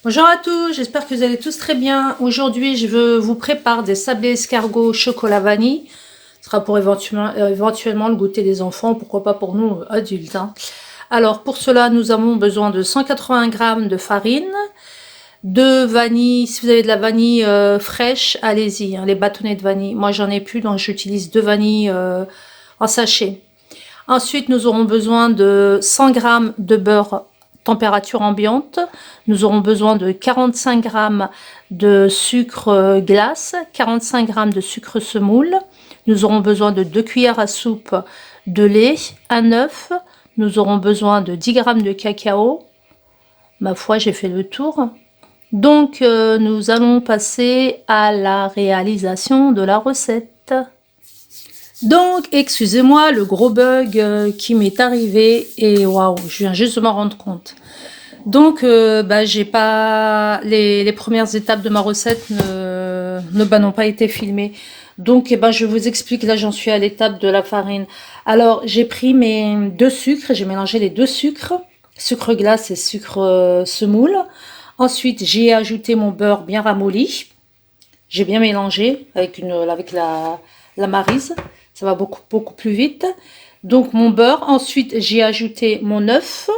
Bonjour à tous, j'espère que vous allez tous très bien. Aujourd'hui, je vous prépare des sablés escargots chocolat vanille. Ce sera pour éventuellement le goûter des enfants, pourquoi pas pour nous adultes, hein. Alors, pour cela, nous avons besoin de 180 g de farine, de vanille. Si vous avez de la vanille fraîche, allez-y, hein, les bâtonnets de vanille. Moi, j'en ai plus, donc j'utilise deux vanilles en sachet. Ensuite, nous aurons besoin de 100 g de beurre température ambiante. Nous aurons besoin de 45 g de sucre glace, 45 g de sucre semoule. Nous aurons besoin de 2 cuillères à soupe de lait, un œuf. Nous aurons besoin de 10 g de cacao. Ma foi, j'ai fait le tour. Donc, nous allons passer à la réalisation de la recette. Donc, excusez-moi, le gros bug qui m'est arrivé et waouh, je viens juste de m'en rendre compte. Donc, j'ai pas les premières étapes de ma recette n'ont pas été filmées. Donc, je vous explique. Là, j'en suis à l'étape de la farine. Alors, j'ai pris mes deux sucres, j'ai mélangé les deux sucres, sucre glace et sucre semoule. Ensuite, j'ai ajouté mon beurre bien ramolli. J'ai bien mélangé avec la maryse. Ça va beaucoup plus vite. Donc mon beurre. Ensuite, j'ai ajouté mon œuf.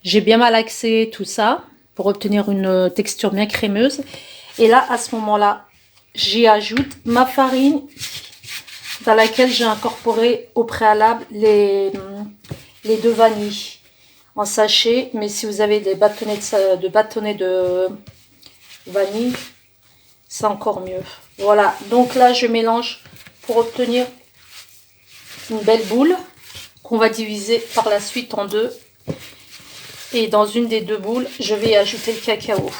J'ai bien malaxé tout ça pour obtenir une texture bien crémeuse. Et là, à ce moment-là, j'y ajoute ma farine dans laquelle j'ai incorporé au préalable les deux vanilles en sachet. Mais si vous avez des bâtonnets de vanille, c'est encore mieux. Voilà, donc là je mélange pour obtenir une belle boule qu'on va diviser par la suite en deux. Et dans une des deux boules, je vais ajouter le cacao.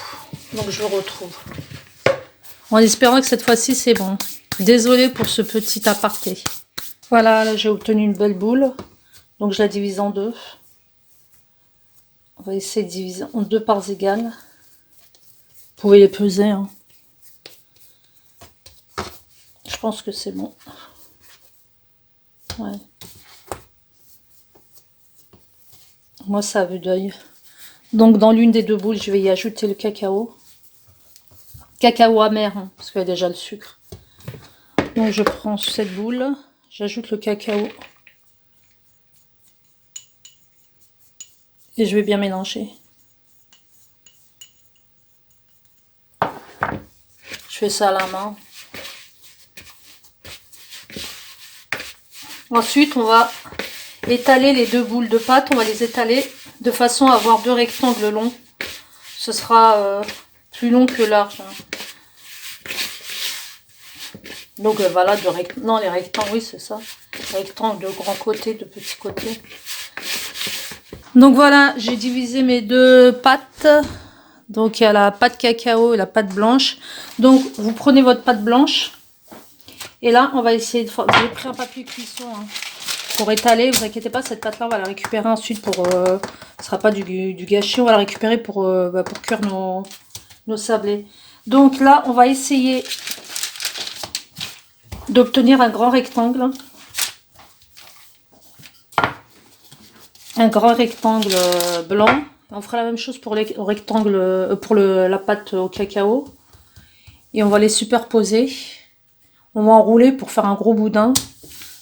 Donc je vous retrouve. En espérant que cette fois-ci c'est bon. Désolée pour ce petit aparté. Voilà, là j'ai obtenu une belle boule. Donc je la divise en deux. On va essayer de diviser en deux parts égales. Vous pouvez les peser, hein. Je pense que c'est bon. Ouais. Moi, ça a vue d'œil. Donc, dans l'une des deux boules, je vais y ajouter le cacao. Cacao amer, hein, parce qu'il y a déjà le sucre. Donc, je prends cette boule, j'ajoute le cacao. Et je vais bien mélanger. Je fais ça à la main. Ensuite, on va étaler les deux boules de pâte. On va les étaler de façon à avoir deux rectangles longs. Ce sera plus long que large, hein. Donc voilà, les rectangles, oui, c'est ça. Rectangles de grands côtés, de petits côtés. Donc voilà, j'ai divisé mes deux pâtes. Donc il y a la pâte cacao et la pâte blanche. Donc vous prenez votre pâte blanche. Et là, on va essayer de... J'ai pris un papier cuisson, hein, pour étaler. Vous inquiétez pas, cette pâte-là, on va la récupérer ensuite pour... ce sera pas du gâchis. On va la récupérer pour cuire nos sablés. Donc là, on va essayer d'obtenir un grand rectangle. Un grand rectangle blanc. On fera la même chose pour les rectangles, pour la pâte au cacao. Et on va les superposer. On va enrouler pour faire un gros boudin.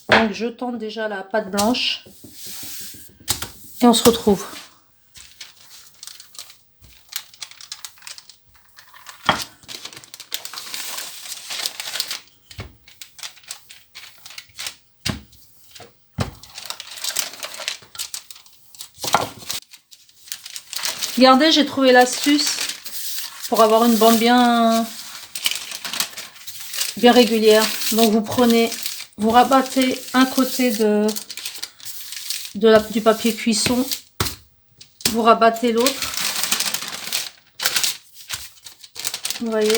Donc je tente déjà la pâte blanche. Et on se retrouve. Regardez, j'ai trouvé l'astuce pour avoir une bande bien régulière. Donc vous rabattez un côté du papier cuisson, vous rabattez l'autre. Vous voyez,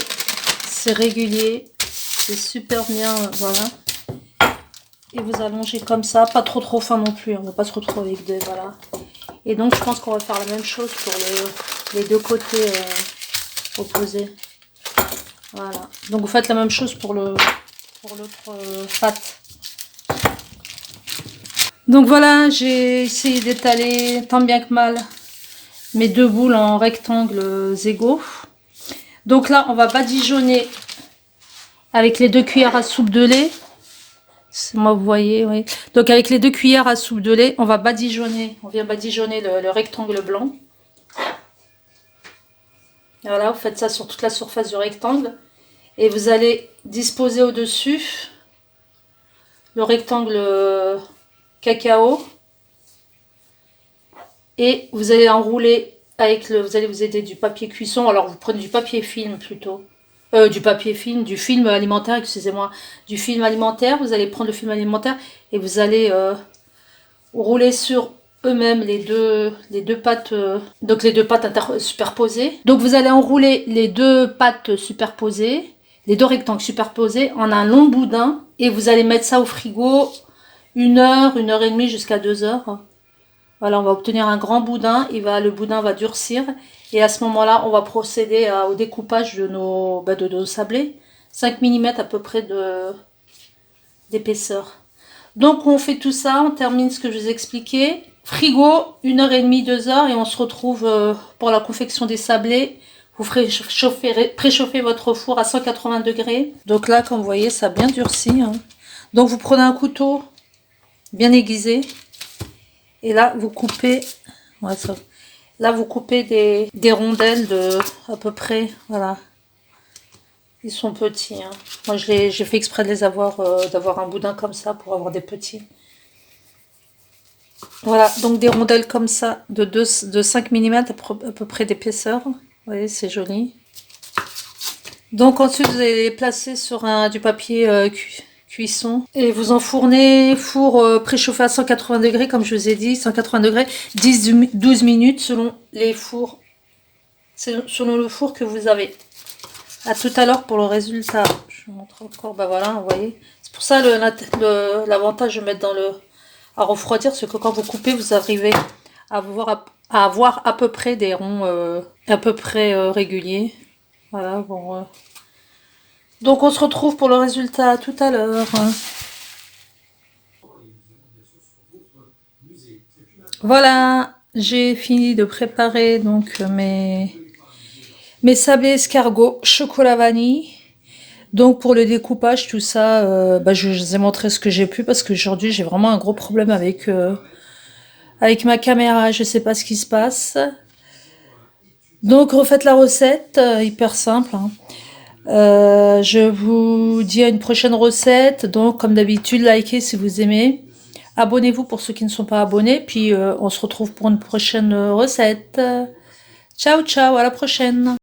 c'est régulier, c'est super bien, voilà. Et vous allongez comme ça, pas trop fin non plus, on va pas se retrouver avec des, voilà. Et donc je pense qu'on va faire la même chose pour les deux côtés opposés. Voilà. Donc vous faites la même chose pour l'autre pâte. Donc voilà, j'ai essayé d'étaler tant bien que mal mes deux boules en rectangles égaux. Donc là, on va badigeonner avec les 2 cuillères à soupe de lait. Moi, vous voyez, oui. Donc avec les 2 cuillères à soupe de lait, on va badigeonner. On vient badigeonner le rectangle blanc. Et voilà, vous faites ça sur toute la surface du rectangle. Et vous allez disposer au-dessus le rectangle cacao. Et vous allez enrouler avec vous allez vous aider du papier cuisson. Alors vous prenez du papier film plutôt. Du film alimentaire, excusez-moi. Du film alimentaire, vous allez prendre le film alimentaire et vous allez rouler sur eux-mêmes les deux pâtes, donc les deux pâtes superposées. Donc vous allez enrouler les deux pâtes superposées, les deux rectangles superposés en un long boudin et vous allez mettre ça au frigo 1 heure, 1 heure et demie jusqu'à 2 heures. Voilà, on va obtenir un grand boudin, le boudin va durcir et à ce moment-là, on va procéder au découpage de nos sablés, 5 mm à peu près d'épaisseur. Donc on fait tout ça, on termine ce que je vous ai expliqué. Frigo, 1 heure et demie, 2 heures et on se retrouve pour la confection des sablés. Vous préchauffez votre four à 180 degrés. Donc là, comme vous voyez, ça a bien durci. Hein. Donc vous prenez un couteau bien aiguisé. Et là, vous coupez, ouais, ça, là, vous coupez des rondelles de à peu près, voilà. Ils sont petits. Hein. Moi, j'ai fait exprès de les avoir, d'avoir un boudin comme ça pour avoir des petits. Voilà, donc des rondelles comme ça de 5 mm à peu près d'épaisseur. Vous voyez, c'est joli. Donc ensuite, vous allez les placer sur du papier cuisson et vous enfournez four préchauffé à 180 degrés comme je vous ai dit, 180 degrés, 10-12 minutes selon les fours, selon le four que vous avez. À tout à l'heure pour le résultat. Je vous montre encore, bah voilà, vous voyez. C'est pour ça l'avantage de mettre à refroidir, c'est que quand vous coupez, vous arrivez à avoir à peu près des ronds à peu près réguliers. Voilà, bon. Donc on se retrouve pour le résultat tout à l'heure. Voilà, j'ai fini de préparer donc mes sablés escargots chocolat vanille. Donc pour le découpage, tout ça, je vous ai montré ce que j'ai pu parce qu'aujourd'hui j'ai vraiment un gros problème avec ma caméra, je sais pas ce qui se passe. Donc refaites la recette, hyper simple. Hein. Je vous dis à une prochaine recette. Donc comme d'habitude, likez si vous aimez. Abonnez-vous pour ceux qui ne sont pas abonnés. Puis on se retrouve pour une prochaine recette. Ciao ciao, à la prochaine.